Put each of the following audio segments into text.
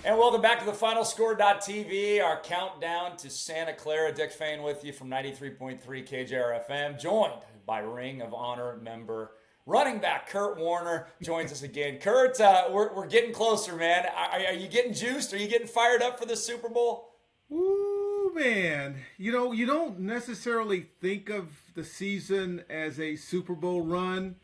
And welcome back to the FinalScore.tv, our countdown to Santa Clara. Dick Fain with you from 93.3 KJRFM, joined by Ring of Honor member, running back Curt Warner joins us again. Curt, we're getting closer, man. Are you getting juiced? Are you getting fired up for the Super Bowl? Ooh, man. You know, you don't necessarily think of the season as a Super Bowl run,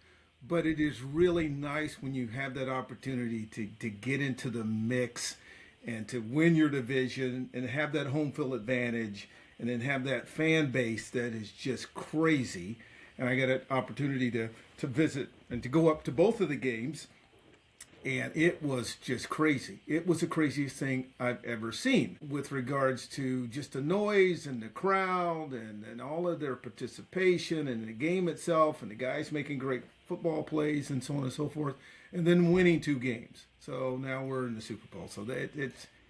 but it is really nice when you have that opportunity to get into the mix and to win your division and have that home field advantage and then have that fan base that is just crazy. And I got an opportunity to visit and to go up to both of the games. And it was just crazy. It was the craziest thing I've ever seen with regards to just the noise and the crowd and all of their participation and the game itself and the guys making great football plays and so on and so forth, and then winning 2 games. So now we're in the Super Bowl. So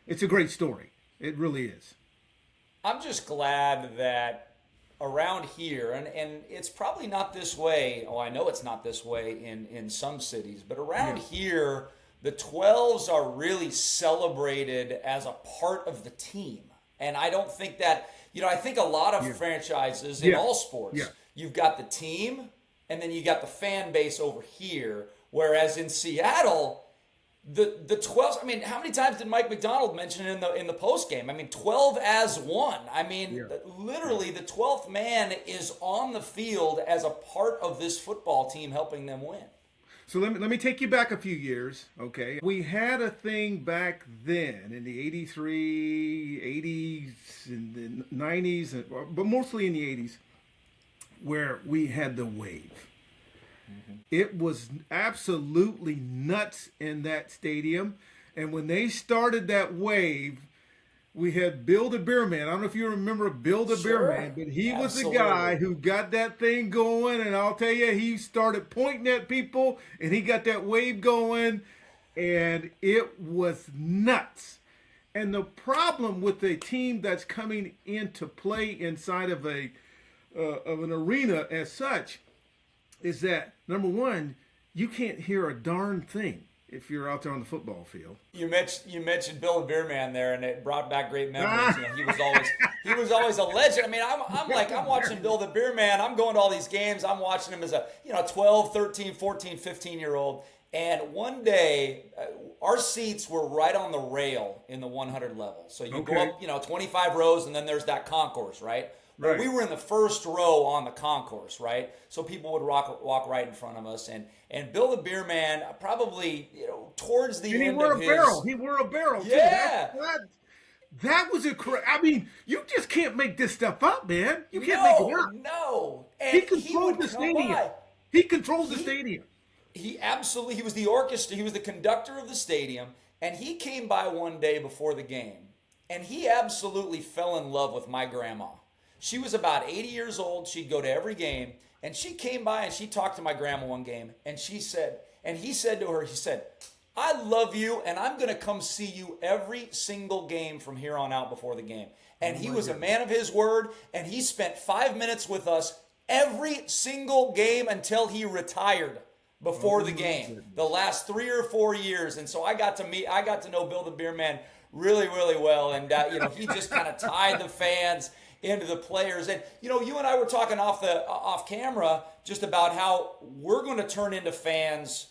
it's a great story. It really is. I'm just glad that around here, and it's probably not this way. Oh, I know it's not this way in some cities, but around here, the 12s are really celebrated as a part of the team. And I don't think that, I think a lot of franchises in all sports, you've got the team and then you got the fan base over here. Whereas in Seattle, the 12s, I mean, how many times did Mike McDonald mention it in the post game? I mean, 12 as one. I mean, literally the 12th man is on the field as a part of this football team helping them win. So let me take you back a few years, okay? We had a thing back then in the 83, 80s, and the 90s, but mostly in the 80s, where we had the wave. It was absolutely nuts in that stadium. And when they started that wave, we had Bill the Beer Man. I don't know if you remember Bill the Beer Man, but he was the guy who got that thing going. And I'll tell you, he started pointing at people and he got that wave going. And it was nuts. And the problem with a team that's coming into play inside of an arena as such is that, number one, you can't hear a darn thing if you're out there on the football field. You mentioned Bill the Beer Man there, and it brought back great memories. He was always a legend. I mean, I'm watching Bill the Beer Man. I'm going to all these games. I'm watching him as a 12, 13, 14, 15-year-old. And one day, our seats were right on the rail in the 100 level. So you go up, 25 rows, and then there's that concourse, right? Right. We were in the first row on the concourse, right? So people would walk right in front of us. And Bill the Beer Man, probably, towards the end of his... He wore a barrel, yeah. too. That was I mean, you just can't make this stuff up, man. You can't make it up. No. And he controlled the stadium. He controlled the stadium. He was the orchestra. He was the conductor of the stadium. And he came by one day before the game. And he absolutely fell in love with my grandma. She was about 80 years old. She'd go to every game. And she came by and she talked to my grandma one game. And he said to her, I love you and I'm going to come see you every single game from here on out before the game. And he was a man of his word. And he spent 5 minutes with us every single game until he retired before the game. The last 3 or 4 years. And so I got to know Bill the Beer Man really, really well. And, he just kind of tied the fans into the players. And you and I were talking off camera just about how we're going to turn into fans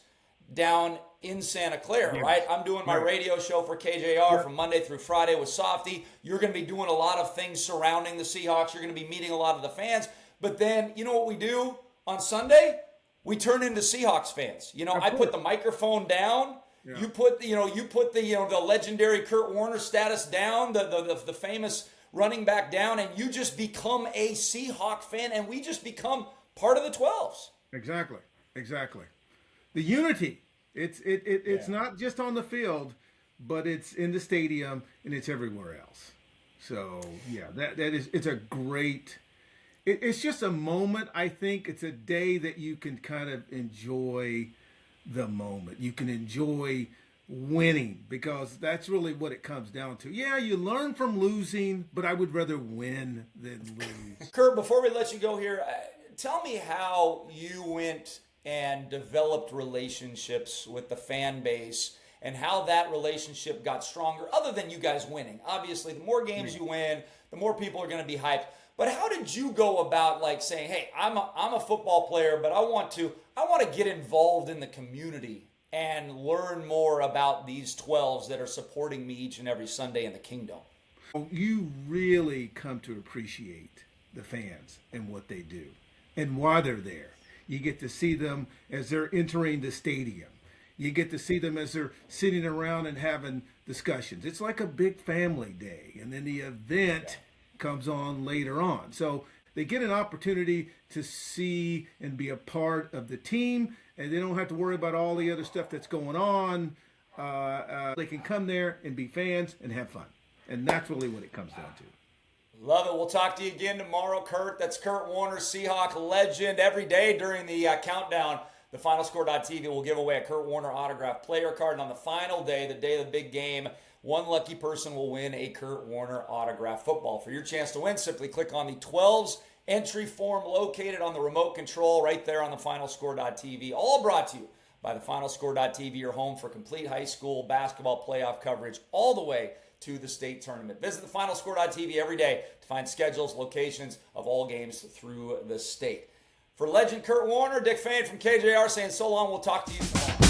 down in Santa Clara, right? I'm doing my radio show for KJR from Monday through Friday with Softy. You're going to be doing a lot of things surrounding the Seahawks. You're going to be meeting a lot of the fans. But then, you know what we do on Sunday? We turn into Seahawks fans. I put the microphone down. Yeah. You put the legendary Curt Warner status down, the famous running back down, and you just become a Seahawk fan, and we just become part of the 12s. Exactly. The unity. It's not just on the field, but it's in the stadium and it's everywhere else. So it's a great. It's just a moment. I think it's a day that you can kind of enjoy the moment. You can enjoy winning, because that's really what it comes down to. Yeah, you learn from losing, but I would rather win than lose. Curt, before we let you go here, tell me how you went and developed relationships with the fan base and how that relationship got stronger, other than you guys winning. Obviously, the more games you win, the more people are going to be hyped. But how did you go about like saying, hey, I'm a football player, but I want to get involved in the community and learn more about these 12s that are supporting me each and every Sunday in the kingdom? You really come to appreciate the fans and what they do and why they're there. You get to see them as they're entering the stadium. You get to see them as they're sitting around and having discussions. It's like a big family day. And then the event comes on later on. So they get an opportunity to see and be a part of the team, and they don't have to worry about all the other stuff that's going on. They can come there and be fans and have fun. And that's really what it comes down to. Love it. We'll talk to you again tomorrow, Curt. That's Curt Warner, Seahawk legend. Every day during the countdown, the FinalScore.tv will give away a Curt Warner autographed player card. And on the final day, the day of the big game, one lucky person will win a Curt Warner autographed football. For your chance to win, simply click on the 12s entry form located on the remote control right there on the FinalScore.tv. All brought to you by the FinalScore.tv, your home for complete high school basketball playoff coverage all the way to the state tournament. Visit the FinalScore.tv every day to find schedules, locations of all games through the state. For legend Curt Warner, Dick Fain from KJR saying so long. We'll talk to you tomorrow.